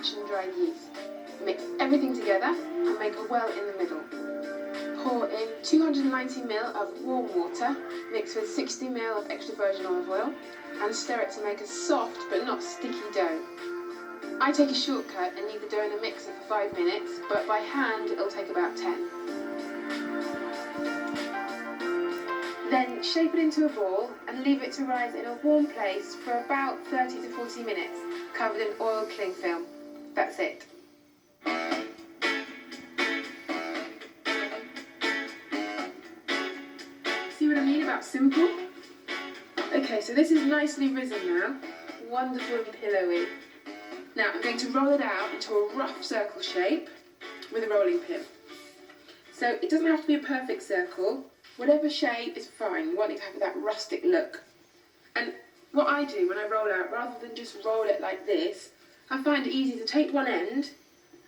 reaction-dried yeast. Mix everything together and make a well in the middle. Pour in 290 ml of warm water, mixed with 60 ml of extra virgin olive oil, and stir it to make a soft but not sticky dough. I take a shortcut and knead the dough in a mixer for 5 minutes, but by hand it'll take about 10. Then shape it into a ball and leave it to rise in a warm place for about 30 to 40 minutes, covered in oil cling film. That's it. See what I mean about simple? Okay, so this is nicely risen now, wonderful and pillowy. Now I'm going to roll it out into a rough circle shape with a rolling pin. So it doesn't have to be a perfect circle. Whatever shape is fine. You want it to have that rustic look. And what I do when I roll out, rather than just roll it like this, I find it easy to take one end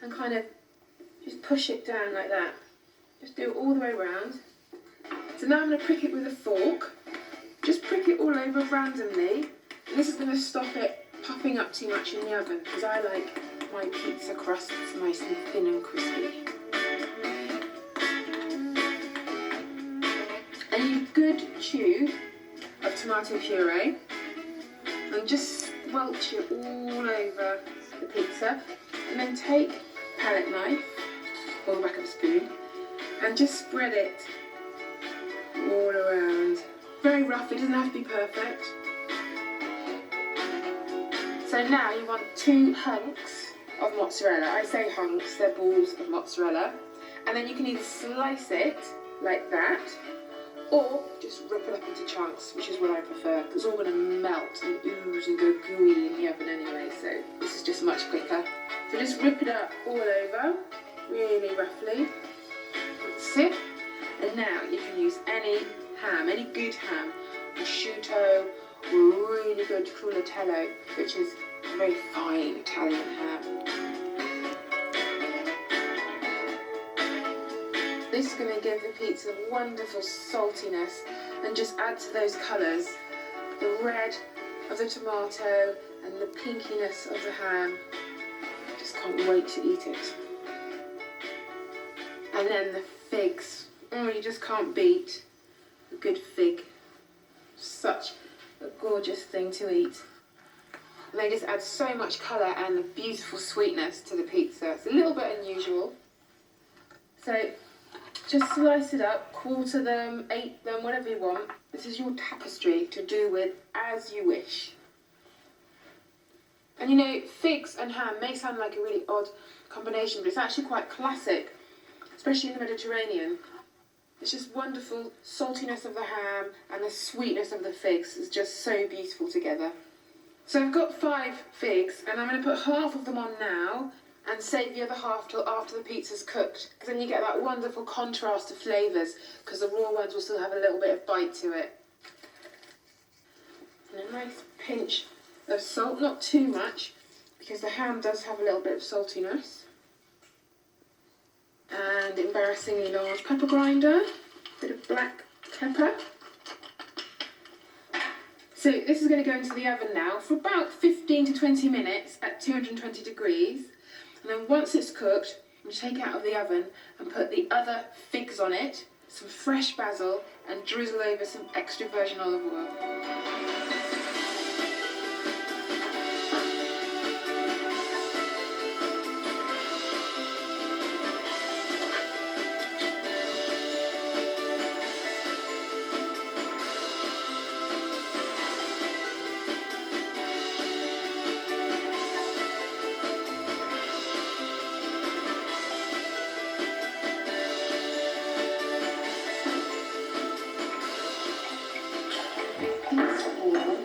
and kind of just push it down like that. Just do it all the way around. So now I'm going to prick it with a fork. Just prick it all over randomly. And this is going to stop it puffing up too much in the oven, because I like my pizza crusts nice and thin and crispy. A good tube of tomato puree, and just squelch it all over the pizza, and then take a palette knife or the back of a spoon and just spread it all around. Very rough, it doesn't have to be perfect. So now you want 2 hunks of mozzarella. I say hunks, they're balls of mozzarella. And then you can either slice it like that, or just rip it up into chunks, which is what I prefer, because it's all going to melt and ooze and go gooey in the oven anyway, so this is just much quicker. So just rip it up all over, really roughly. That's it. And now you can use any ham, any good ham, prosciutto, or really good culatello, which is a very fine Italian ham. This is going to give the pizza wonderful saltiness and just add to those colours the red of the tomato and the pinkiness of the ham. I just can't wait to eat it. And then the figs. Oh, you just can't beat a good fig. Such a gorgeous thing to eat. And they just add so much colour and a beautiful sweetness to the pizza. It's a little bit unusual. So just slice it up, quarter them, 8 them, whatever you want. This is your tapestry to do with as you wish. And you know, figs and ham may sound like a really odd combination, but it's actually quite classic, especially in the Mediterranean. It's just wonderful saltiness of the ham and the sweetness of the figs is just so beautiful together. So I've got 5 figs, and I'm going to put half of them on now and save the other half till after the pizza's cooked, because then you get that wonderful contrast of flavours, because the raw ones will still have a little bit of bite to it. And a nice pinch of salt, not too much, because the ham does have a little bit of saltiness. And embarrassingly large pepper grinder, bit of black pepper. So this is going to go into the oven now for about 15 to 20 minutes at 220 degrees. And then once it's cooked, I'm going to take it out of the oven and put the other figs on it, some fresh basil, and drizzle over some extra virgin olive oil. This ball